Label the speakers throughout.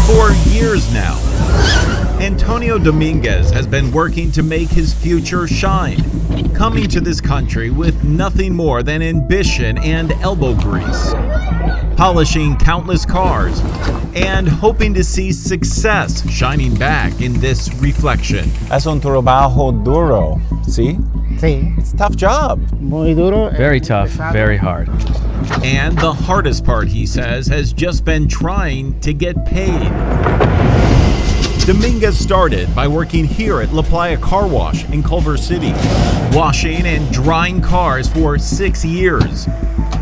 Speaker 1: For years now, Antonio Dominguez has been working to make his future shine, coming to this country with nothing more than ambition and elbow grease, polishing countless cars, and hoping to see success shining back in this reflection.
Speaker 2: Es un trabajo duro, ¿sí?
Speaker 3: Sí.
Speaker 2: It's a tough job.
Speaker 3: Muy duro.
Speaker 4: Very tough, very hard.
Speaker 1: And the hardest part, he says, has just been trying to get paid. Dominguez started by working here at La Playa Car Wash in Culver City, washing and drying cars for 6 years.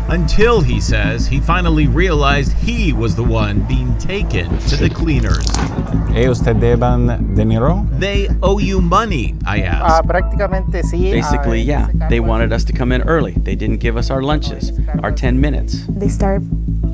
Speaker 1: Until, he says, he finally realized he was the one being taken to the cleaners.
Speaker 2: Ellos te deben dinero?
Speaker 1: They owe you money, I asked.
Speaker 3: Prácticamente sí.
Speaker 4: Basically, yeah. They wanted us to come in early. They didn't give us our lunches, our 10 minutes.
Speaker 5: They start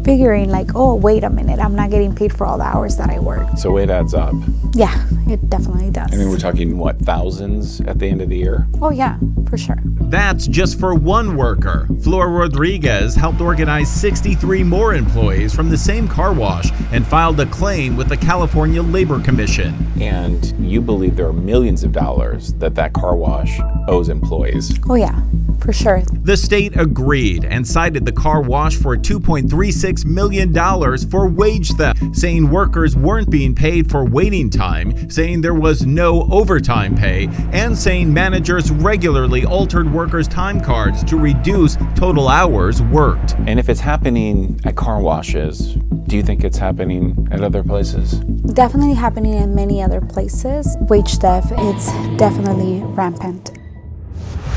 Speaker 5: figuring like, oh, wait a minute, I'm not getting paid for all the hours that I worked.
Speaker 2: So it adds up.
Speaker 5: Yeah, it definitely does.
Speaker 2: I mean, we're talking, what, thousands at the end of the year?
Speaker 5: Oh yeah, for sure.
Speaker 1: That's just for one worker. Flor Rodriguez helped organize 63 more employees from the same car wash and filed a claim with the California Labor Commission.
Speaker 2: And you believe there are millions of dollars that car wash owes employees.
Speaker 5: Oh yeah, for sure.
Speaker 1: The state agreed and cited the car wash for $2.36 million for wage theft, saying workers weren't being paid for waiting time, saying there was no overtime pay, and saying managers regularly altered workers' time cards to reduce total hours worked.
Speaker 2: And if it's happening at car washes, do you think it's happening at other places?
Speaker 5: Definitely happening in many other places. Wage theft, it's definitely rampant.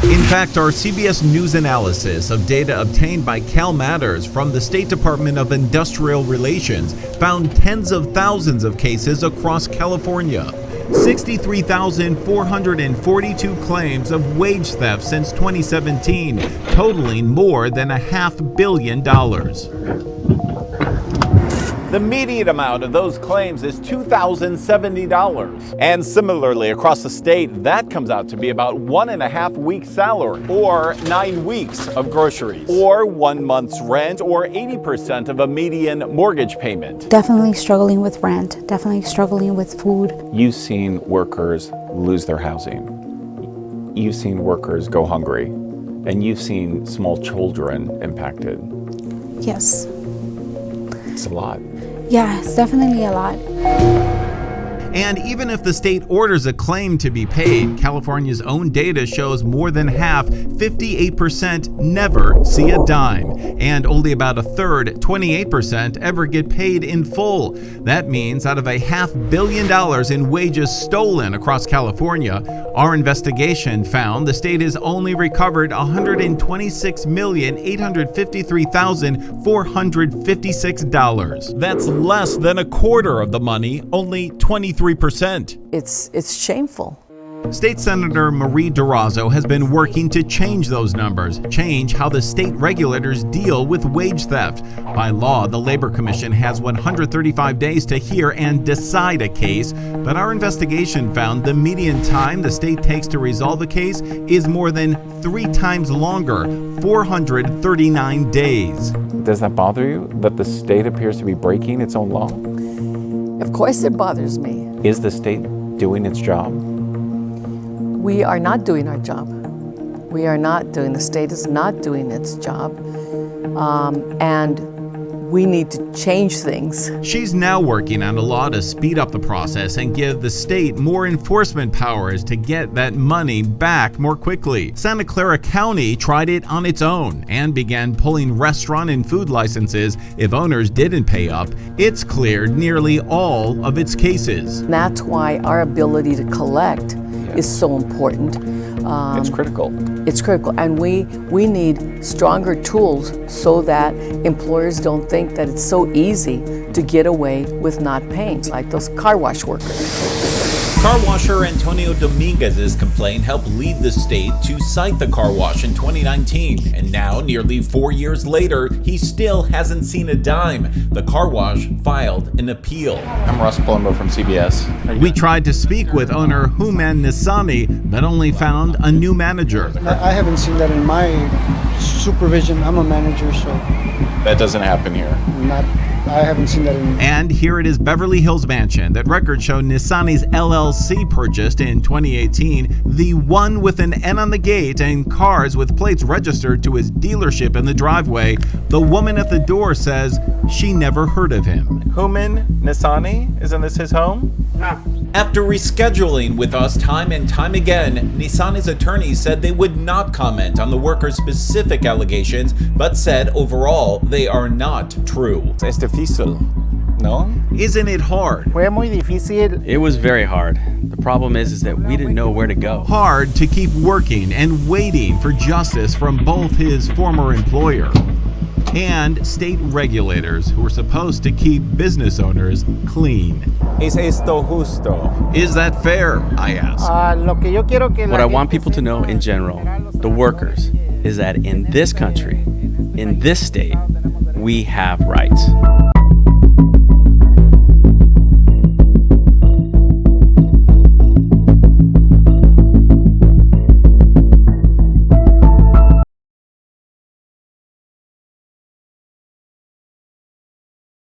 Speaker 1: In fact, our CBS News analysis of data obtained by Cal Matters from the State Department of Industrial Relations found tens of thousands of cases across California. 63,442 claims of wage theft since 2017, totaling more than $500 million. The median amount of those claims is $2,070. And similarly, across the state, that comes out to be about 1.5 weeks' salary, or 9 weeks of groceries, or 1 month's rent, or 80% of a median mortgage payment.
Speaker 5: Definitely struggling with rent, definitely struggling with food.
Speaker 2: You've seen workers lose their housing. You've seen workers go hungry. And you've seen small children impacted.
Speaker 5: Yes.
Speaker 2: It's a lot.
Speaker 5: Yeah, it's definitely a lot.
Speaker 1: And even if the state orders a claim to be paid, California's own data shows more than half, 58%, never see a dime. And only about a third, 28%, ever get paid in full. That means out of $500 million in wages stolen across California, our investigation found the state has only recovered $126,853,456. That's less than a quarter of the money, only 23%.
Speaker 6: It's shameful.
Speaker 1: State Senator Marie Durazo has been working to change those numbers, change how the state regulators deal with wage theft. By law, the Labor Commission has 135 days to hear and decide a case, but our investigation found the median time the state takes to resolve a case is more than 3 times longer, 439 days.
Speaker 2: Does that bother you, that the state appears to be breaking its own law?
Speaker 6: Of course it bothers me.
Speaker 2: Is the state doing its job?
Speaker 6: We are not doing our job. We are not doing, the state is not doing its job. And we need to change things.
Speaker 1: She's now working on a law to speed up the process and give the state more enforcement powers to get that money back more quickly. Santa Clara County tried it on its own and began pulling restaurant and food licenses if owners didn't pay up. It's cleared nearly all of its cases.
Speaker 6: That's why our ability to collect is so important.
Speaker 2: It's critical.
Speaker 6: It's critical, and we need stronger tools so that employers don't think that it's so easy to get away with not paying, like those car wash workers.
Speaker 1: Car washer Antonio Dominguez's complaint helped lead the state to cite the car wash in 2019, and now, nearly 4 years later, he still hasn't seen a dime. The car wash filed an appeal.
Speaker 2: I'm Russ Palumbo from CBS.
Speaker 1: We tried to speak with owner Human Nisani, but only found a new manager.
Speaker 3: I haven't seen that in my supervision. I'm a manager, so
Speaker 2: That doesn't happen here.
Speaker 3: I haven't seen that in.
Speaker 1: And here it is Beverly Hills mansion that records show Nissani's LLC purchased in 2018, the one with an N on the gate and cars with plates registered to his dealership in the driveway. The woman at the door says she never heard of him.
Speaker 2: Human Nissani? Isn't this his home?
Speaker 1: After rescheduling with us time and time again, Nissani's attorneys said they would not comment on the workers' specific allegations, but said overall they are not true.
Speaker 2: Es difícil, no?
Speaker 1: Isn't it hard?
Speaker 3: Fue muy difícil.
Speaker 4: It was very hard. The problem is that we didn't know where to go.
Speaker 1: Hard to keep working and waiting for justice from both his former employer and state regulators who are supposed to keep business owners clean.
Speaker 2: Es esto justo?
Speaker 1: Is that fair? I ask.
Speaker 4: What I want people to know in general, the workers, is that in this country, in this state, we have rights.